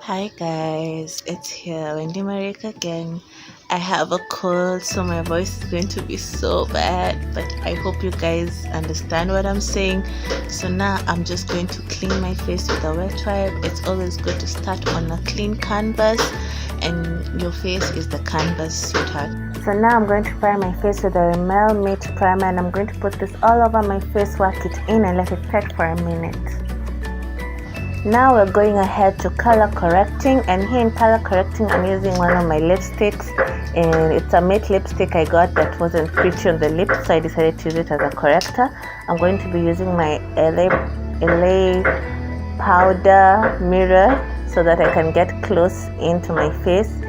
Hi guys, it's here WendyMarik again. I have a cold, so my voice is going to be so bad, but I hope you guys understand what I'm saying. So now I'm just going to clean my face with a wet wipe. It's always good to start on a clean canvas, and your face is the canvas, sweetheart. So now I'm going to prime my face with a Rimmel matte primer, and I'm going to put this all over my face, work it in and let it set for a minute. Now we're going ahead to color correcting, and here in color correcting I'm using one of my lipsticks, and it's a matte lipstick I got that wasn't pretty on the lips, so I decided to use it as a corrector. I'm going to be using my LA powder mirror so that I can get close into my face.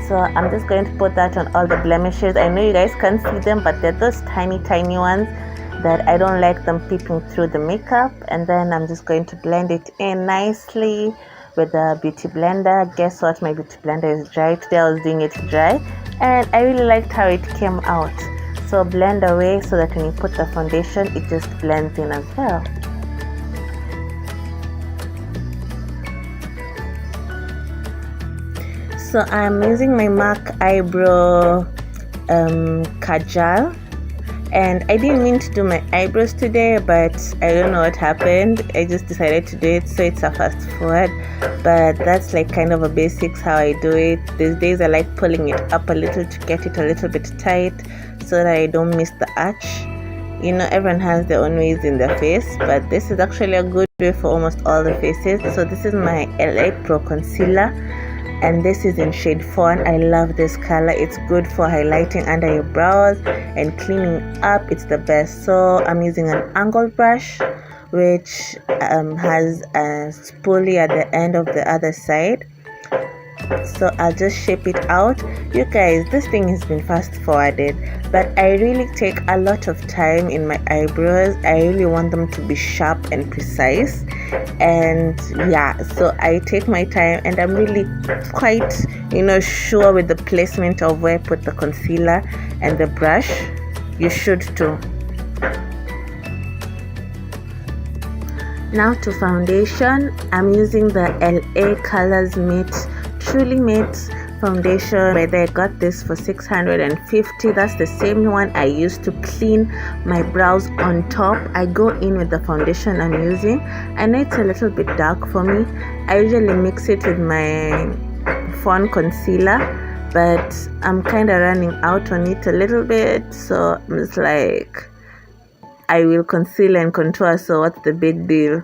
So I'm just going to put that on all the blemishes. I know you guys can't see them, but they're those tiny ones that I don't like them peeping through the makeup. And then I'm just going to blend it in nicely with a beauty blender. Guess what, my beauty blender is dry today. I was doing it dry and I really liked how it came out. So blend away so that when you put the foundation it just blends in as well. So I'm using my MAC eyebrow kajal, and I didn't mean to do my eyebrows today, but I don't know what happened. I just decided to do it, so it's a fast forward, but that's like kind of a basics how I do it. These days I like pulling it up a little to get it a little bit tight so that I don't miss the arch. You know, everyone has their own ways in their face, but this is actually a good way for almost all the faces. So this is my LA Pro concealer, and this is in shade fawn. I love this color. It's good for highlighting under your brows and cleaning up. It's the best. So I'm using an angled brush which has a spoolie at the end of the other side. So I'll just shape it out. You guys, this thing has been fast forwarded, but I really take a lot of time in my eyebrows. I really want them to be sharp and precise, and yeah, so I take my time, and I'm really quite sure with the placement of where I put the concealer and the brush. You should too. Now to foundation, I'm using the LA Colors Matte Truly Matte foundation. Whether I got this for 650. That's the same one I used to clean my brows on top. I go in with the foundation I'm using. I know it's a little bit dark for me. I usually mix it with my fawn concealer, but I'm kind of running out on it a little bit, so I'm just like, I will conceal and contour, so what's the big deal?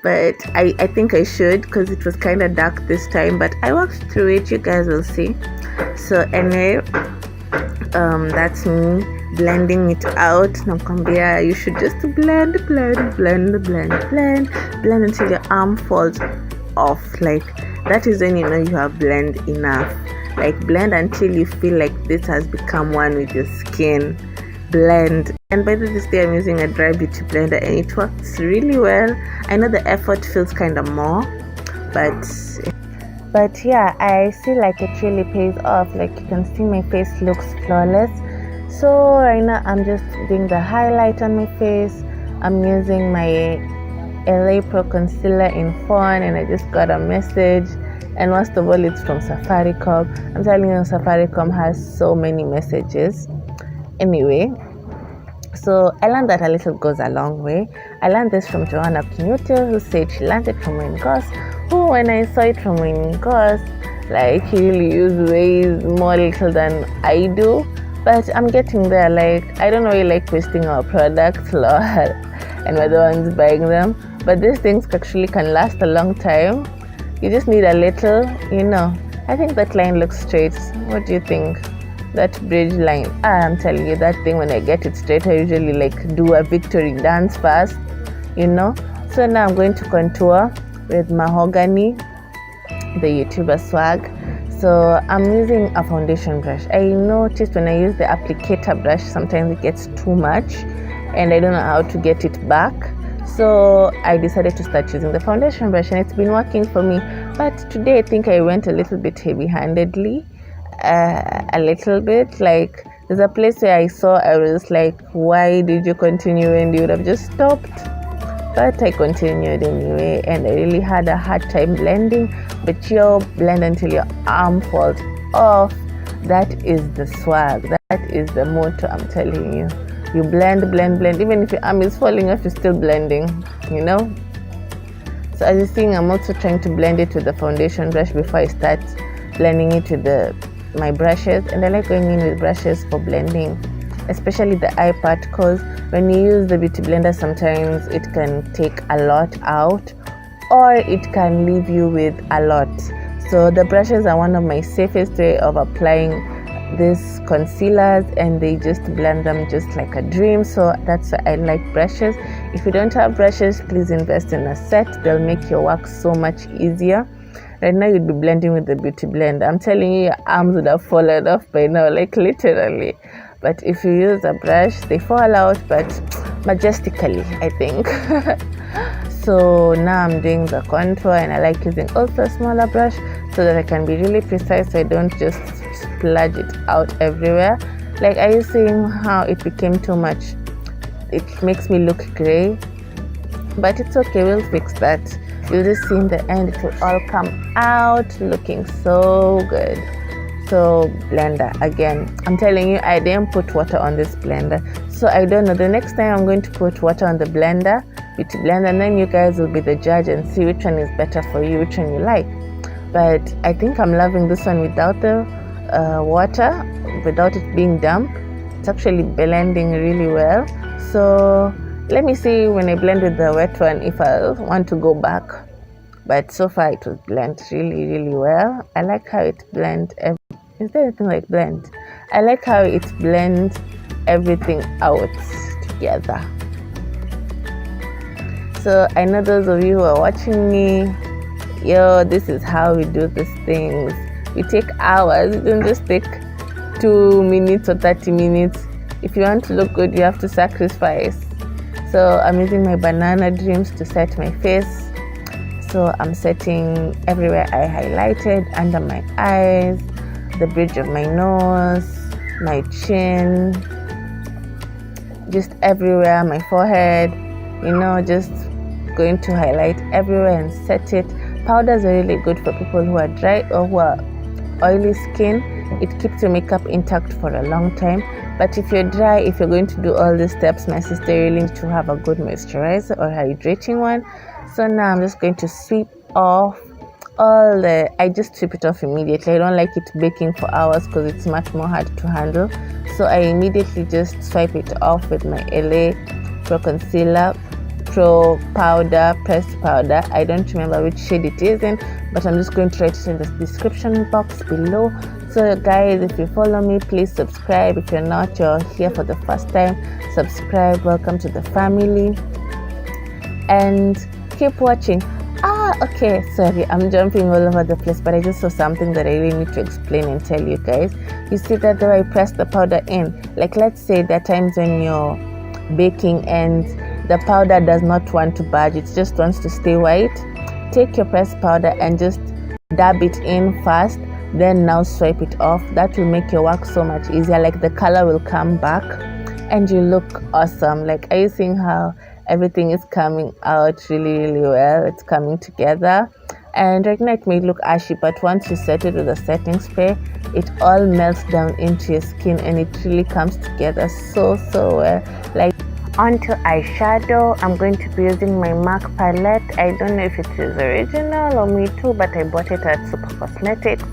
But I think I should, because it was kind of dark this time, but I worked through it. You guys will see. So anyway, that's me blending it out. Nakwambia, you should just blend until your arm falls off. Like, that is when you know you have blended enough. Like, blend until you feel like this has become one with your skin. Blend. And by this day I'm using a dry beauty blender, and it works really well. I know the effort feels kind of more, but yeah, I feel like it really pays off. Like, you can see my face looks flawless. So right now I'm just doing the highlight on my face. I'm using my LA Pro concealer in fawn, and I just got a message, and most of all it's from Safaricom. I'm telling you, Safaricom has so many messages. Anyway, so I learned that a little goes a long way. I learned this from Joanna Kinuto, who said she learned it from Wayne Goss, who, when I saw it from Wayne Goss, like, he really used ways more little than I do. But I'm getting there. Like, I don't really like wasting our products, Lord, and we're the ones buying them. But these things actually can last a long time. You just need a little, I think that line looks straight. What do you think? That bridge line, I'm telling you, that thing, when I get it straight, I usually like do a victory dance first, So now I'm going to contour with mahogany, the YouTuber swag. So I'm using a foundation brush. I noticed when I use the applicator brush, sometimes it gets too much and I don't know how to get it back. So I decided to start using the foundation brush, and it's been working for me. But today I think I went a little bit heavy-handedly. A little bit. Like, there's a place where I saw, I was like, why did you continue, and you would have just stopped? but I continued anyway, and I really had a hard time blending. But you blend until your arm falls off. That is the swag, that is the motto, I'm telling you. You blend, even if your arm is falling off, you're still blending, you know. So as you're seeing, I'm also trying to blend it with the foundation brush before I start blending it with my brushes. And I like going in with brushes for blending, especially the eye part, because when you use the beauty blender, sometimes it can take a lot out, or it can leave you with a lot. So the brushes are one of my safest way of applying these concealers, and they just blend them just like a dream. So that's why I like brushes. If you don't have brushes, please invest in a set. They'll make your work so much easier. Right now you'd be blending with the beauty blender. I'm telling you, your arms would have fallen off by now, like literally. But if you use a brush, they fall out, but majestically, I think. So now I'm doing the contour, and I like using also a smaller brush so that I can be really precise, so I don't just splurge it out everywhere. Like, are you seeing how it became too much? It makes me look gray, but it's okay, we'll fix that. You'll just see in the end it will all come out looking so good. So blender again, I'm telling you, I didn't put water on this blender, so I don't know. The next time I'm going to put water on the blender, beauty blender, and then you guys will be the judge and see which one is better for you, which one you like. But I think I'm loving this one without the water, without it being damp. It's actually blending really well. So let me see when I blend with the wet one if I'll want to go back. But so far it will blend really well. I like how it blends. Is there anything like blend? I like how it blends everything out together. So I know those of you who are watching me, this is how we do these things. We take hours. It don't just take 2 minutes or 30 minutes. If you want to look good, you have to sacrifice. So I'm using my banana dreams to set my face. So I'm setting everywhere I highlighted, under my eyes, the bridge of my nose, my chin, just everywhere, my forehead, just going to highlight everywhere and set it. Powders are really good for people who are dry or who are oily skin. It keeps your makeup intact for a long time. But if you're dry, if you're going to do all these steps, my sister really needs to have a good moisturizer or hydrating one. So now I'm just going to sweep off I just sweep it off immediately. I don't like it baking for hours because it's much more hard to handle. So I immediately just swipe it off with my LA Pro Concealer, Pro Powder, Pressed Powder. I don't remember which shade it is in, but I'm just going to write it in the description box below. So guys, if you follow me, please subscribe. If you're not, you're here for the first time, subscribe. Welcome to the family, and keep watching. Okay, sorry, I'm jumping all over the place, but I just saw something that I really need to explain and tell you guys. You see that though I press the powder in, like let's say there are times when you're baking and the powder does not want to budge, it just wants to stay white. Take your pressed powder and just dab it in first, then now swipe it off. That will make your work so much easier. Like the color will come back and you look awesome. Like, are you seeing how everything is coming out really well? It's coming together, and right now it may look ashy, but once you set it with a setting spray, it all melts down into your skin and it really comes together so well. Like, onto eyeshadow, I'm going to be using my MAC palette. I don't know if it is original or mwitu, but I bought it at Super Cosmetics,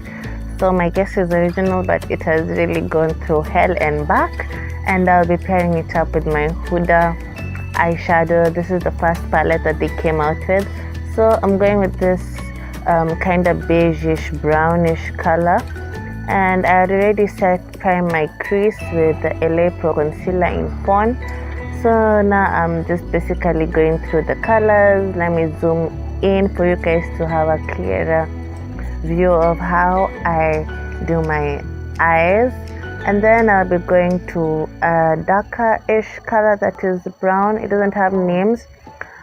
so my guess is original, but it has really gone through hell and back. And I'll be pairing it up with my Huda eyeshadow. This is the first palette that they came out with, so I'm going with this kind of beigeish brownish color, and I already primed my crease with the LA Pro Concealer in Fawn. So now I'm just basically going through the colors. Let me zoom in for you guys to have a clearer view of how I do my eyes. And then I'll be going to a darker-ish color that is brown. It doesn't have names,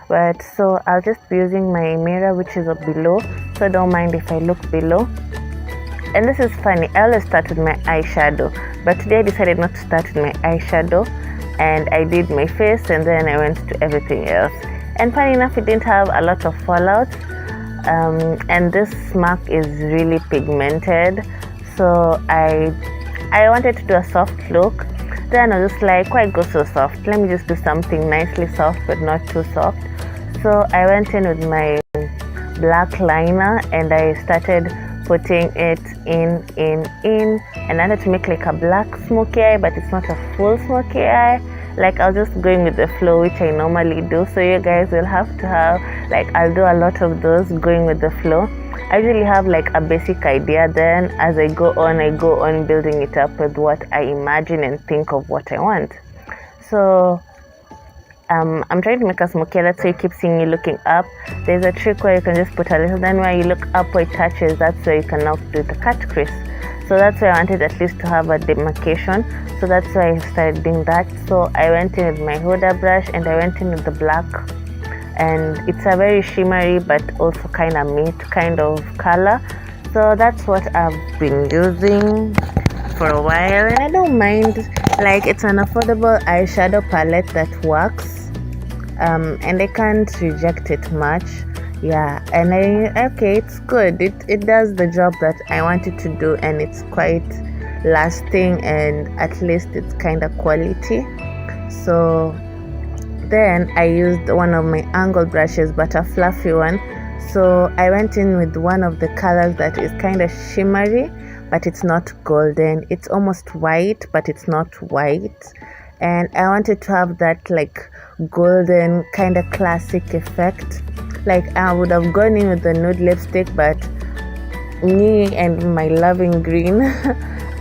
but so I'll just be using my mirror, which is below, so don't mind if I look below. And this is funny, I always start with my eyeshadow, but today I decided not to start with my eyeshadow, and I did my face and then I went to everything else. and funny enough, it didn't have a lot of fallout. And this mark is really pigmented, so I wanted to do a soft look. Then I was just like, why go so soft? Let me just do something nicely soft but not too soft. So I went in with my black liner and I started putting it in, and I wanted to make like a black smoky eye, but it's not a full smoky eye. Like, I was just going with the flow, which I normally do. So you guys will have to have, like, I'll do a lot of those going with the flow. I usually have like a basic idea, then as I go on building it up with what I imagine and think of what I want. So I'm trying to make a smoky. That's why you keep seeing you looking up. There's a trick where you can just put a little, then where you look up where it touches, that's where you can now do the cut crease. So that's why I wanted at least to have a demarcation. So that's why I started doing that. So I went in with my Huda brush and I went in with the black, and it's a very shimmery but also kind of matte kind of color. So that's what I've been using for a while, and I don't mind. Like, it's an affordable eyeshadow palette that works, and I can't reject it much. Yeah, and it's good. It does the job that I want it to do, and it's quite lasting, and at least it's kind of quality. So then I used one of my angle brushes, but a fluffy one. So I went in with one of the colors that is kind of shimmery, but it's not golden. It's almost white, but it's not white. And I wanted to have that like golden kind of classic effect. Like, I would have gone in with the nude lipstick, but me and my loving green,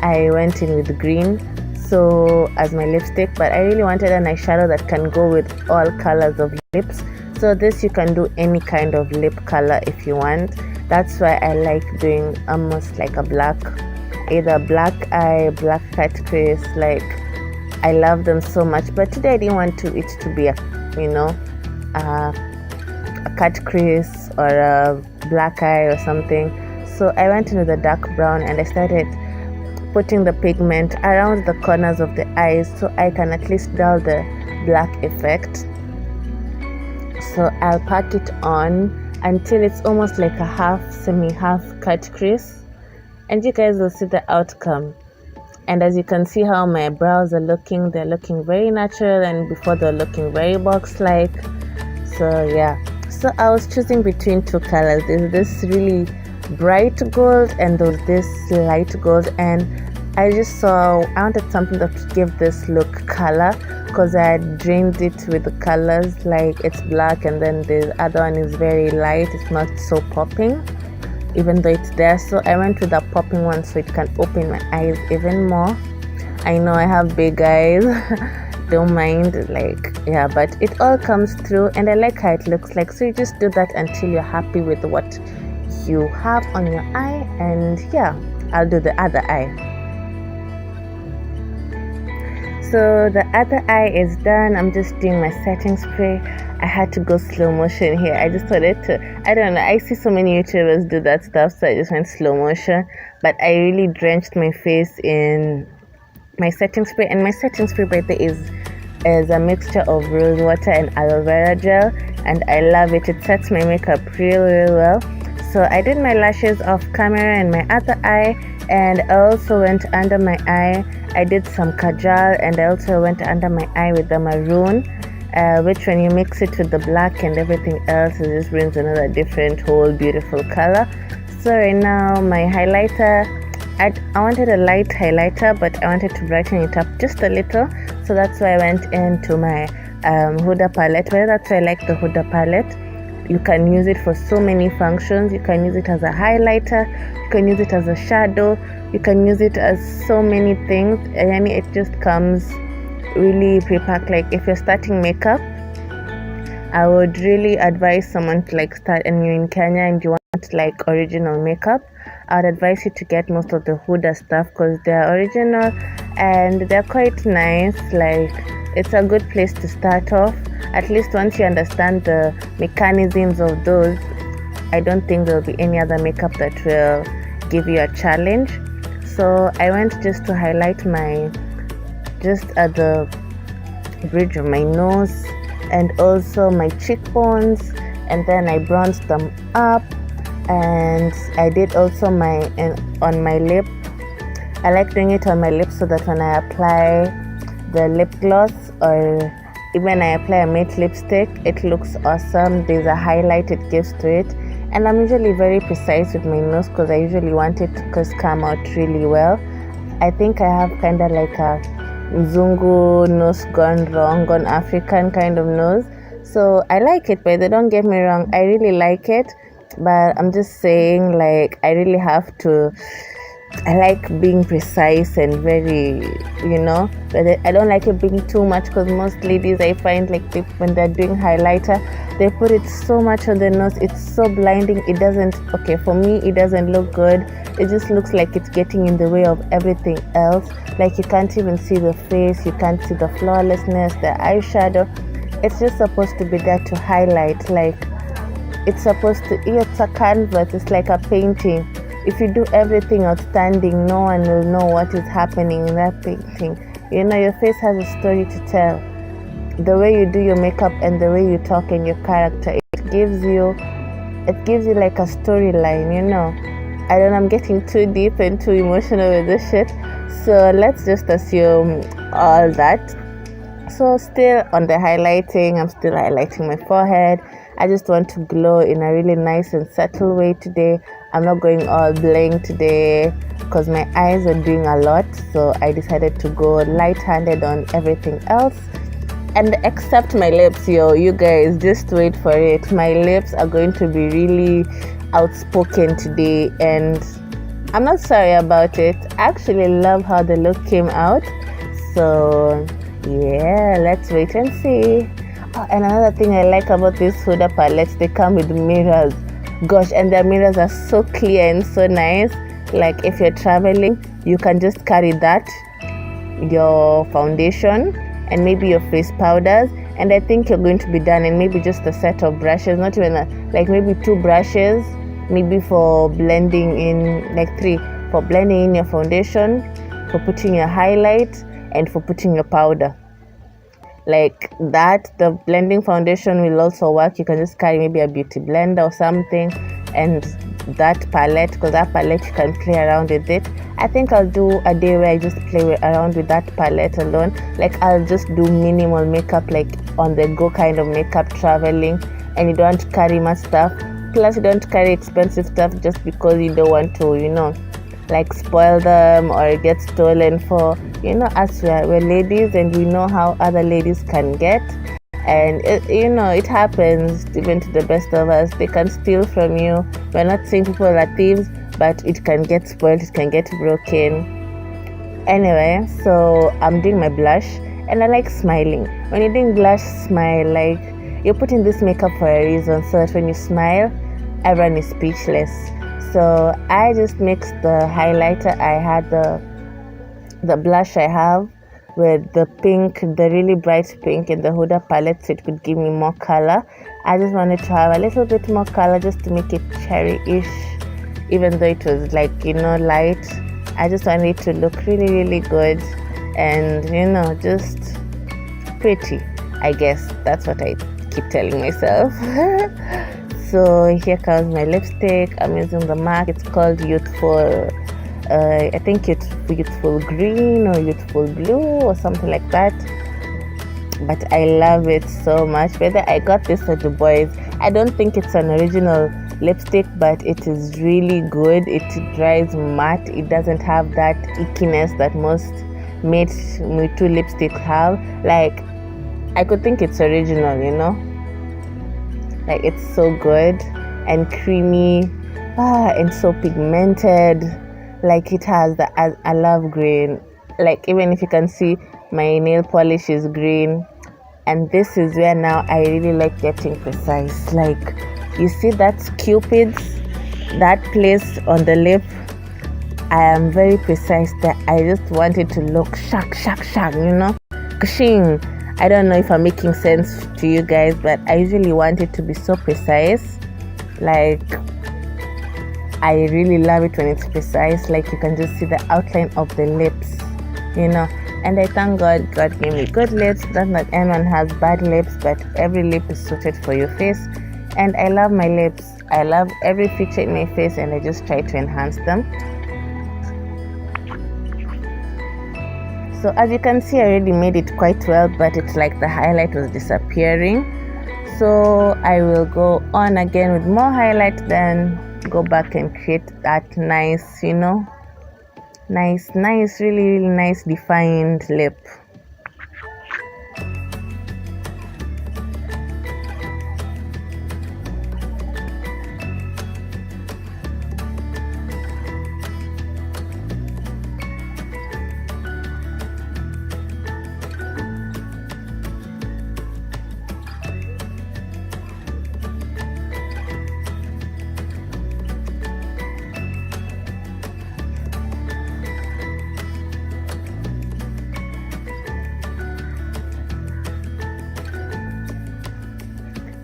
I went in with green so as my lipstick, but I really wanted an eyeshadow that can go with all colors of lips. So this, you can do any kind of lip color if you want. That's why I like doing almost like a black, either black eye, black cut crease. Like, I love them so much, but today I didn't want it to be a cut crease or a black eye or something. So I went into the dark brown and I started putting the pigment around the corners of the eyes so I can at least dull the black effect. So I'll pack it on until it's almost like a half, semi-half cut crease, and you guys will see the outcome. And as you can see how my brows are looking, they're looking very natural, and before they're looking very box-like. So yeah, so I was choosing between two colors. There's this really bright gold and there's this light gold, and I just saw I wanted something that would give this look color, because I had drained it with the colors. Like, it's black and then the other one is very light, it's not so popping even though it's there. So I went with a popping one so it can open my eyes even more. I know I have big eyes don't mind, like, yeah, but it all comes through and I like how it looks like. So you just do that until you're happy with what you have on your eye. And yeah, I'll do the other eye. So the other eye is done. I'm just doing my setting spray. I had to go slow motion here. I just wanted to, I don't know, I see so many YouTubers do that stuff, so I just went slow motion. But I really drenched my face in my setting spray, and my setting spray by the is a mixture of rose water and aloe vera gel, and I love it. It sets my makeup real well. So I did my lashes off camera and my other eye, and I also went under my eye. I did some kajal, and I also went under my eye with the maroon, which when you mix it with the black and everything else, it just brings another different whole beautiful color. So right now my highlighter, I wanted a light highlighter, but I wanted to brighten it up just a little, so that's why I went into my Huda palette. But that's why I like the Huda palette. You can use it for so many functions. You can use it as a highlighter, you can use it as a shadow, you can use it as so many things, and it just comes really pre-packed. Like, if you're starting makeup, I would really advise someone to like start, and you're in Kenya and you want like original makeup, I would advise you to get most of the Huda stuff because they're original and they're quite nice. Like, it's a good place to start off. At least once you understand the mechanisms of those, I don't think there'll be any other makeup that will give you a challenge. So I went just to highlight just at the bridge of my nose and also my cheekbones, and then I bronzed them up, and I did also on my lip. I like doing it on my lips so that when I apply the lip gloss or even I apply a matte lipstick, it looks awesome. There's a highlight it gives to it. And I'm usually very precise with my nose because I usually want it to come out really well. I think I have kind of like a Mzungu nose gone wrong, gone African kind of nose. So I like it, but don't get me wrong, I really like it. But I'm just saying, like, I really have to, I like being precise and very, but I don't like it being too much because most ladies I find like when they're doing highlighter, they put it so much on their nose. It's so blinding. It doesn't, okay, for me, it doesn't look good. It just looks like it's getting in the way of everything else. Like you can't even see the face. You can't see the flawlessness, the eyeshadow. It's just supposed to be there to highlight. Like it's supposed to, it's a canvas. It's like a painting. If you do everything outstanding, no one will know what is happening in that painting. Your face has a story to tell. The way you do your makeup and the way you talk and your character, it gives you like a storyline, I don't know, I'm getting too deep and too emotional with this shit. So let's just assume all that. So still on the highlighting, I'm still highlighting my forehead. I just want to glow in a really nice and subtle way today. I'm not going all bling today because my eyes are doing a lot. So I decided to go light-handed on everything else. And except my lips, you guys, just wait for it. My lips are going to be really outspoken today. And I'm not sorry about it. I actually love how the look came out. So yeah, let's wait and see. Oh, and another thing I like about these Huda palettes, they come with mirrors. Gosh, and their mirrors are so clear and so nice. Like if you're traveling, you can just carry that, your foundation, and maybe your face powders, and I think you're going to be done. And maybe just a set of brushes, not even like maybe 2 brushes, maybe for blending in, like 3 for blending in your foundation, for putting your highlight, and for putting your powder. Like that, the blending foundation will also work. You can just carry maybe a beauty blender or something, and that palette, because that palette you can play around with it. I think I'll do a day where I just play around with that palette alone. Like I'll just do minimal makeup, like on the go kind of makeup, traveling, and you don't carry much stuff. Plus you don't carry expensive stuff just because you don't want to, like spoil them or get stolen for, us we're ladies and we know how other ladies can get. And it happens even to the best of us. They can steal from you. We're not saying people are thieves, but it can get spoiled, it can get broken. Anyway, so I'm doing my blush and I like smiling. When you're doing blush, smile. Like you're putting this makeup for a reason, so that when you smile, everyone is speechless. So I just mixed the highlighter I had, the blush I have, with the pink, the really bright pink in the Huda palette, so it could give me more color. I just wanted to have a little bit more color just to make it cherry-ish, even though it was like, light. I just wanted it to look really, really good and, just pretty. I guess that's what I keep telling myself. So here comes my lipstick. I'm using the MAC. It's called Youthful. I think it's Youthful Green or Youthful Blue or something like that. But I love it so much. Whether I got this at the boys, I don't think it's an original lipstick, but it is really good. It dries matte. It doesn't have that ickiness that most matte mwitu lipsticks have. Like I could think it's original, Like it's so good and creamy, and so pigmented. Like it has I love green. Like even if you can see, my nail polish is green. And this is where now I really like getting precise. Like you see that's Cupid's, that place on the lip. I am very precise there. I just want it to look shak, kashing. I don't know if I'm making sense to you guys, but I usually want it to be so precise. Like I really love it when it's precise. Like you can just see the outline of the lips, And I thank God gave me good lips. Not anyone has bad lips, but every lip is suited for your face. And I love my lips. I love every feature in my face, and I just try to enhance them. So as you can see, I already made it quite well, but it's like the highlight was disappearing. So I will go on again with more highlight, then go back and create that nice, nice, really nice defined lip.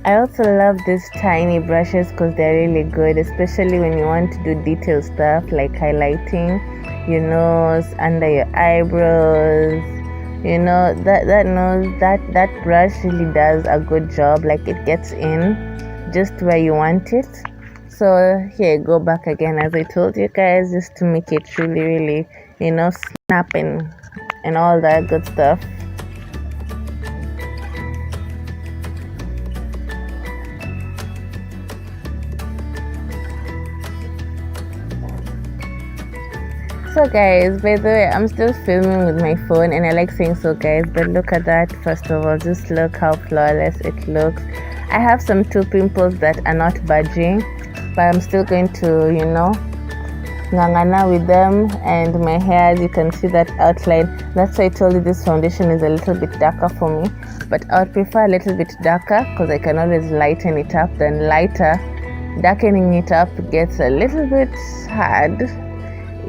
I also love these tiny brushes because they're really good, especially when you want to do detail stuff like highlighting your nose, under your eyebrows. That brush really does a good job. Like, it gets in just where you want it. So here, go back again, as I told you guys, just to make it really snap and all that good stuff. So guys, by the way, I'm still filming with my phone, and I like saying so, guys, but look at that. First of all, just look how flawless it looks. I have some 2 pimples that are not budging, but I'm still going to ngangana with them. And my hair, as you can see that outline, that's why I told you this foundation is a little bit darker for me, but I would prefer a little bit darker because I can always lighten it up than lighter. Darkening it up gets a little bit hard.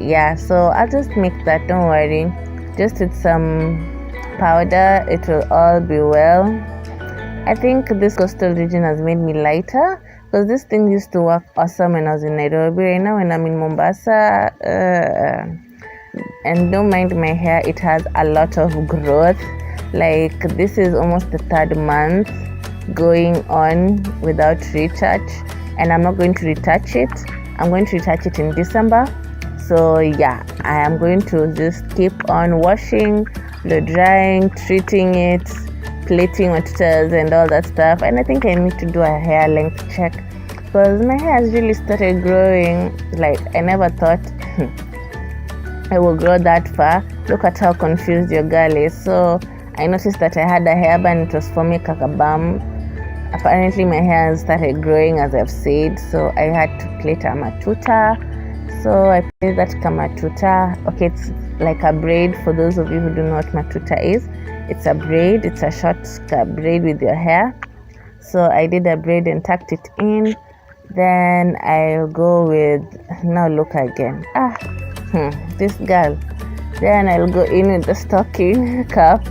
Yeah, so I'll just make that, don't worry. Just with some powder, it will all be well. I think this coastal region has made me lighter, because this thing used to work awesome when I was in Nairobi. Right now when I'm in Mombasa, and don't mind my hair, it has a lot of growth. Like, this is almost the 3rd month going on without retouch, and I'm not going to retouch it. I'm going to retouch it in December. So yeah, I am going to just keep on washing, blow drying, treating it, plating matutas and all that stuff. And I think I need to do a hair length check, because my hair has really started growing. Like, I never thought I will grow that far. Look at how confused your girl is. So I noticed that I had a hairband, it was forming kakabam. Apparently my hair started growing, as I've said, so I had to plait a matuta. So I plait that matuta. Okay, it's like a braid. For those of you who don't know what matuta is, it's a braid. It's a short braid with your hair. So I did a braid and tucked it in. Then I'll go with, now look again, this girl. Then I'll go in with the stocking cap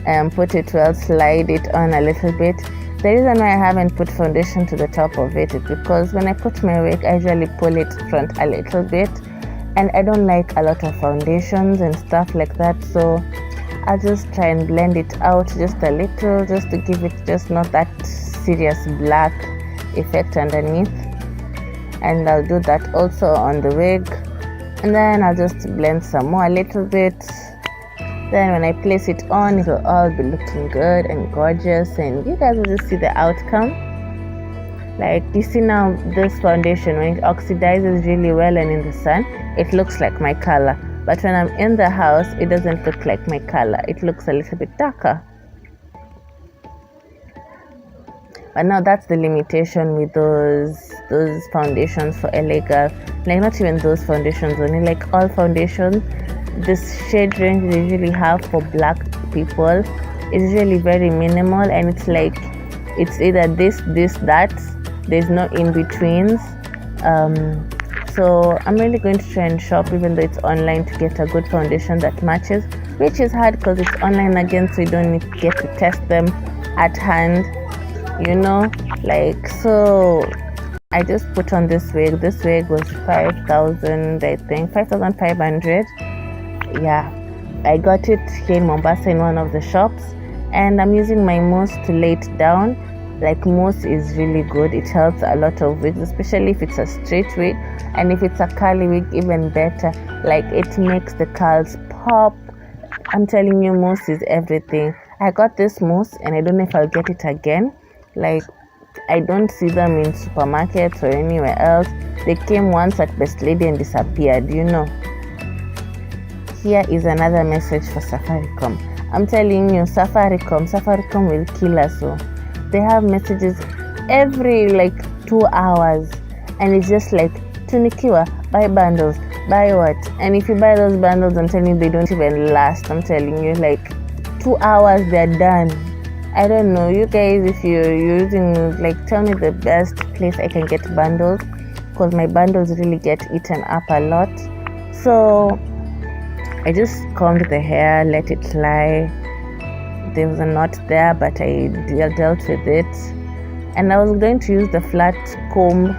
and put it well, slide it on a little bit. The reason why I haven't put foundation to the top of it is because when I put my wig, I usually pull it front a little bit, and I don't like a lot of foundations and stuff like that. So I'll just try and blend it out just a little, just to give it just not that serious black effect underneath. And I'll do that also on the wig, and then I'll just blend some more a little bit. Then when I place it on, it will all be looking good and gorgeous, and you guys will just see the outcome. Like, you see now, this foundation, when it oxidizes really well and in the sun, it looks like my color. But when I'm in the house, it doesn't look like my color. It looks a little bit darker. But now that's the limitation with those foundations for LA girl. Like, not even those foundations only, like all foundations, this shade range they usually have for black people is really very minimal, and it's like it's either this, that. There's no in-betweens. So I'm really going to try and shop, even though it's online, to get a good foundation that matches, which is hard because it's online again, so you don't need to get to test them at hand, so I just put on this wig. Was 5,000, I think 5,500. Yeah, I got it here in Mombasa in one of the shops, and I'm using my mousse to lay it down. Like, mousse is really good. It helps a lot of wigs, especially if it's a straight wig, and if it's a curly wig, even better. Like, it makes the curls pop. I'm telling you, mousse is everything. I got this mousse and I don't know if I'll get it again. Like, I don't see them in supermarkets or anywhere else. They came once at Best Lady and disappeared, you know. Here is another message for Safaricom. I'm telling you, Safaricom will kill us. So they have messages every like 2 hours, and it's just like, tunikiwa, buy bundles, buy what? And if you buy those bundles, I'm telling you, they don't even last. I'm telling you, like 2 hours, they're done. I don't know, you guys, if you're using, like, tell me the best place I can get bundles, because my bundles really get eaten up a lot. So I just combed the hair, let it lie. There was a knot there, but I dealt with it. And I was going to use the flat comb,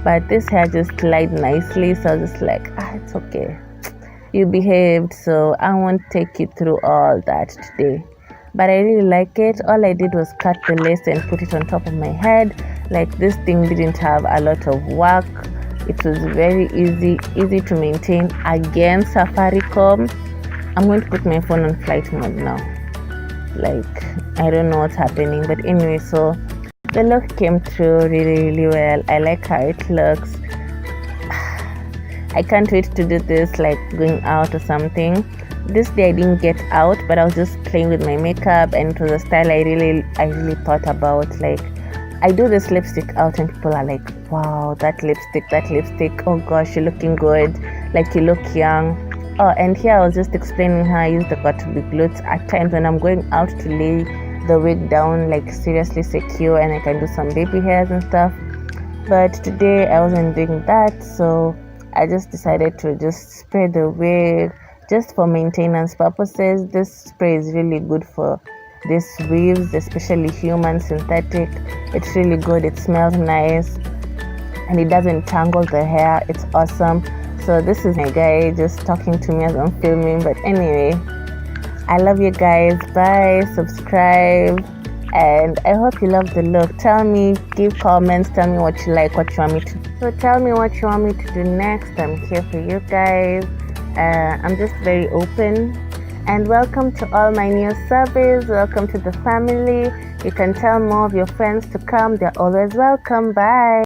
but this hair just lied nicely, so I was just like, it's okay. You behaved, so I won't take you through all that today. But I really like it. All I did was cut the lace and put it on top of my head. Like, this thing didn't have a lot of work. It was very easy to maintain. Again, Safaricom. I'm going to put my phone on flight mode now. Like, I don't know what's happening, but anyway, so the look came through really well. I like how it looks. I can't wait to do this, like going out or something. This day I didn't get out, but I was just playing with my makeup, and it was a style I really thought about. Like, I do this lipstick out and people are like, wow, that lipstick, oh gosh, you're looking good, like you look young. Oh, and here I was just explaining how I use the got to be glued at times when I'm going out to lay the wig down, like seriously secure, and I can do some baby hairs and stuff. But today I wasn't doing that, so I just decided to just spray the wig just for maintenance purposes. This spray is really good for these weaves, especially human synthetic. It's really good. It smells nice and it doesn't tangle the hair. It's awesome. So this is my guy just talking to me as I'm filming. But anyway, I love you guys. Bye. Subscribe. And I hope you love the look. Tell me, give comments, tell me what you like, what you want me to do. So tell me what you want me to do next. I'm here for you guys. I'm just very open. And welcome to all my new subbies. Welcome to the family. You can tell more of your friends to come. They're always welcome. Bye.